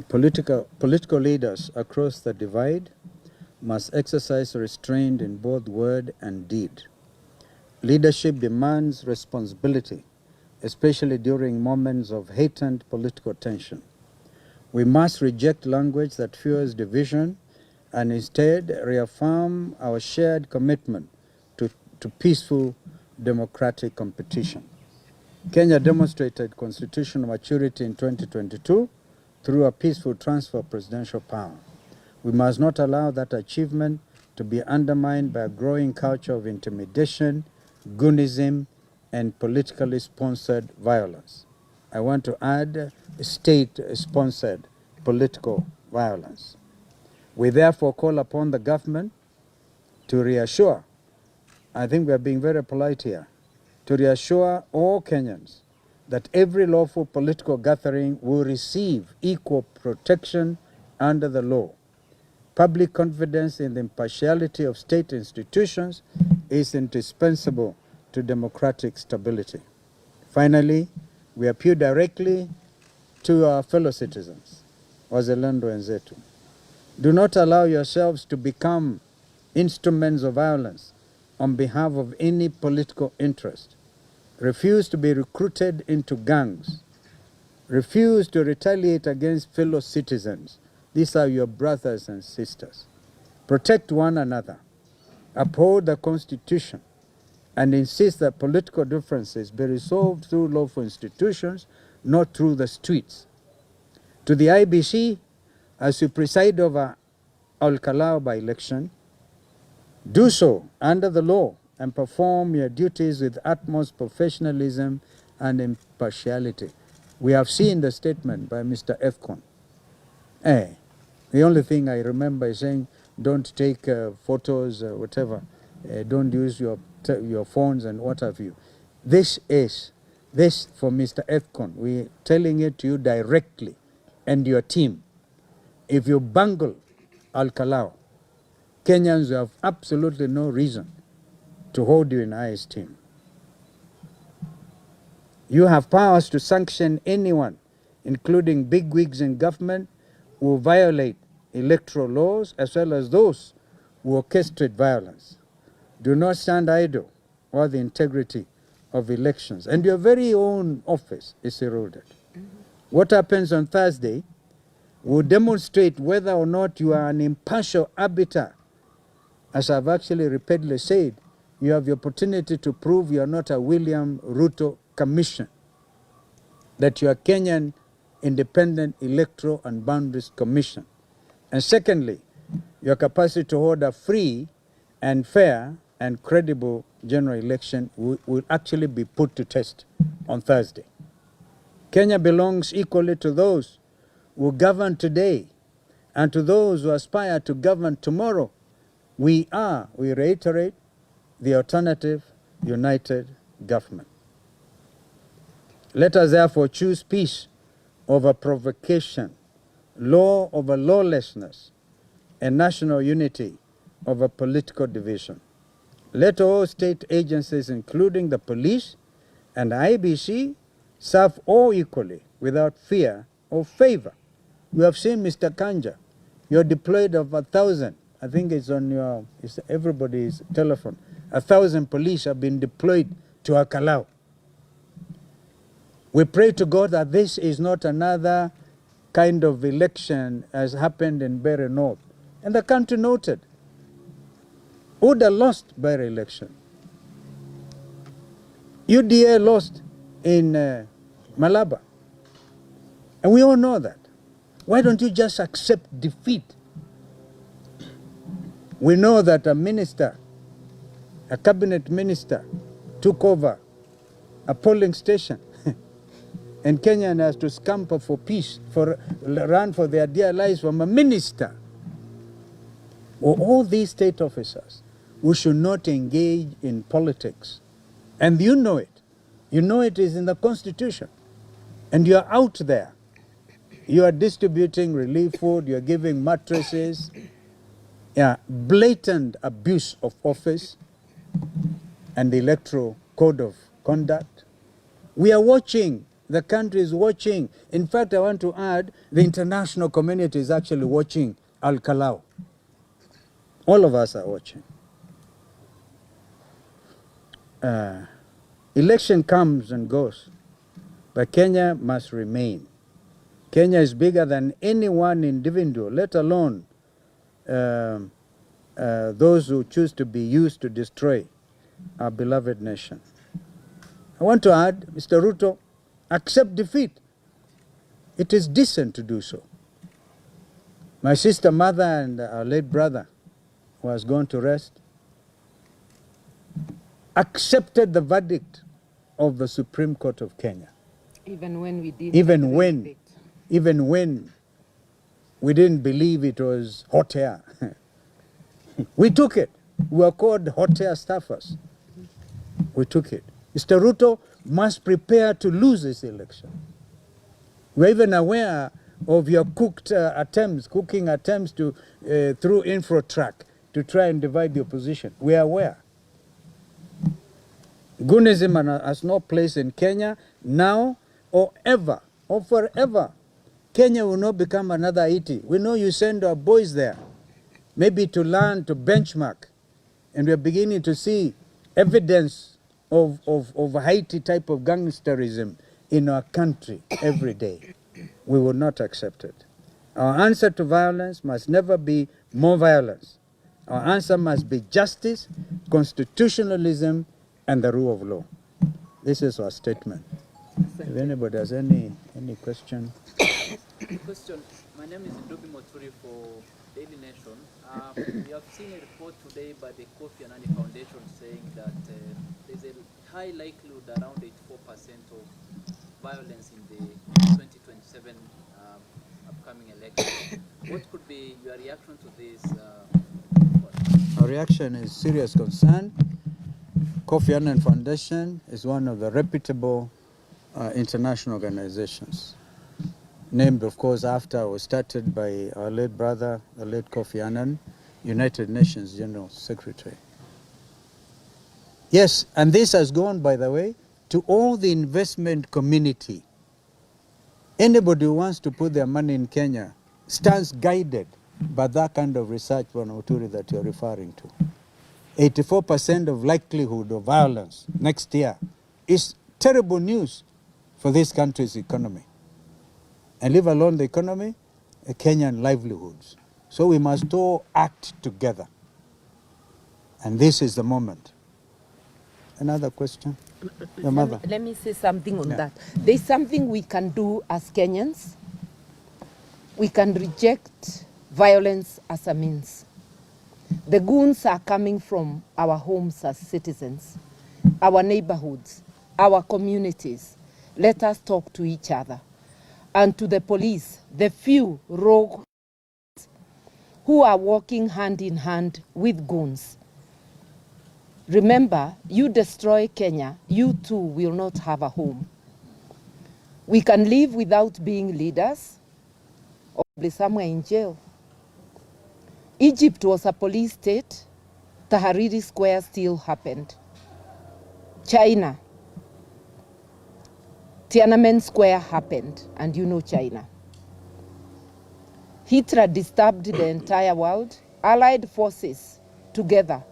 Political leaders across the divide must exercise restraint in both word and deed. Leadership demands responsibility, especially during moments of heightened political tension. We must reject language that fuels division and instead reaffirm our shared commitment to peaceful democratic competition. Kenya demonstrated constitutional maturity in 2022 through a peaceful transfer of presidential power. We must not allow that achievement to be undermined by a growing culture of intimidation, goonism, and politically sponsored violence. I want to add state-sponsored political violence. We therefore call upon the government to reassure, I think we are being very polite here, to reassure all Kenyans that every lawful political gathering will receive equal protection under the law. Public confidence in the impartiality of state institutions is indispensable to democratic stability. Finally, we appeal directly to our fellow citizens, wazalendo wenzetu. Do not allow yourselves to become instruments of violence on behalf of any political interest. Refuse to be recruited into gangs. Refuse to retaliate against fellow citizens. These are your brothers and sisters. Protect one another. Uphold the Constitution and insist that political differences be resolved through lawful institutions, not through the streets. To the IBC, as you preside over Kalou by-election, do so under the law and perform your duties with utmost professionalism and impartiality. We have seen the statement by Mr. Efcon. The only thing I remember is saying, don't take photos, whatever. Don't use your phones and what have you. This for Mr. Efcon. We're telling it to you directly and your team. If you bungle Kalou, Kenyans have absolutely no reason to hold you in high esteem. You have powers to sanction anyone, including bigwigs in government, who violate electoral laws as well as those who orchestrate violence. Do not stand idle while the integrity of elections and your very own office is eroded. What happens on Thursday will demonstrate whether or not you are an impartial arbiter. As I've actually repeatedly said, you have the opportunity to prove you are not a William Ruto commission, that you are Kenyan Independent Electoral and Boundaries Commission. And secondly, your capacity to hold a free and fair and credible general election will actually be put to test on Thursday. Kenya belongs equally to those who govern today and to those who aspire to govern tomorrow. We reiterate, the alternative united government. Let us therefore choose peace over provocation, law over lawlessness, and national unity over political division. Let all state agencies, including the police and IBC, serve all equally without fear or favor. We have seen, Mr. Kanja, you're deployed of 1,000. I think it's on everybody's telephone. 1,000 police have been deployed to Kalou. We pray to God that this is not another kind of election as happened in Bere North. And the country noted, UDA lost Bere election. UDA lost in Malaba. And we all know that. Why don't you just accept defeat? We know that a minister, a cabinet minister, took over a polling station. And Kenyan has to scamper for peace, run for their dear lives from a minister. Or all these state officers who should not engage in politics. And you know it. You know it is in the Constitution. And you are out there. You are distributing relief food, you are giving mattresses. Blatant abuse of office and the electoral code of conduct. We are watching The country is watching. In fact, I want to add, the international community is actually watching Kalou. All of us are watching. Election comes and goes, but Kenya must remain. Kenya is bigger than any one individual, let alone those who choose to be used to destroy our beloved nation. I want to add, Mr. Ruto, accept defeat. It is decent to do so. My sister, mother, and our late brother, who has gone to rest, accepted the verdict of the Supreme Court of Kenya. Even when we didn't believe it was hot air. We took it. We were called hot air staffers. We took it. Mr. Ruto must prepare to lose this election. We're even aware of your cooking attempts to through Infotrak to try and divide the opposition. We are aware. Gunism has no place in Kenya now or ever or forever. Kenya will not become another Haiti. We know you send our boys there, maybe to learn, to benchmark, and we're beginning to see evidence of Haiti type of gangsterism in our country every day. We will not accept it. Our answer to violence must never be more violence. Our answer must be justice, constitutionalism, and the rule of law. This is our statement. If anybody has any question. Question. My name is Ndubi Moturi for Daily Nation. We have seen a report today by the Kofi Annan Foundation saying that there's a high likelihood, around 84% of violence in the 2027 upcoming election. What could be your reaction to this? Our reaction is serious concern. Kofi Annan Foundation is one of the reputable international organizations, named, of course, after, was started by our late brother, the late Kofi Annan, United Nations General Secretary. Yes, and this has gone, by the way, to all the investment community. Anybody who wants to put their money in Kenya stands guided by that kind of research, Moturi, that you're referring to. 84% of likelihood of violence next year is terrible news for this country's economy. And leave alone the economy, Kenyan livelihoods. So we must all act together. And this is the moment. Another question? Your mother. Let me say something on that. There's something we can do as Kenyans. We can reject violence as a means. The goons are coming from our homes as citizens, our neighborhoods, our communities. Let us talk to each other. And to the police, the few rogue who are working hand in hand with goons. Remember, you destroy Kenya, you too will not have a home. We can live without being leaders or be somewhere in jail. Egypt was a police state. Tahrir Square still happened. China, Tiananmen Square happened, and you know China. Hitler disturbed the entire world, allied forces together.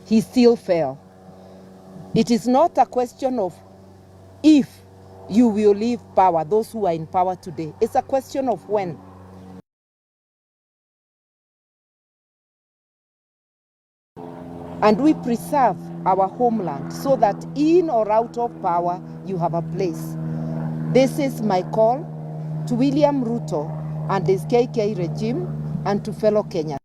He still fell. It is not a question of if you will leave power, those who are in power today. It's a question of when. And we preserve our homeland so that in or out of power, you have a place. This is my call to William Ruto and his KK regime and to fellow Kenyans.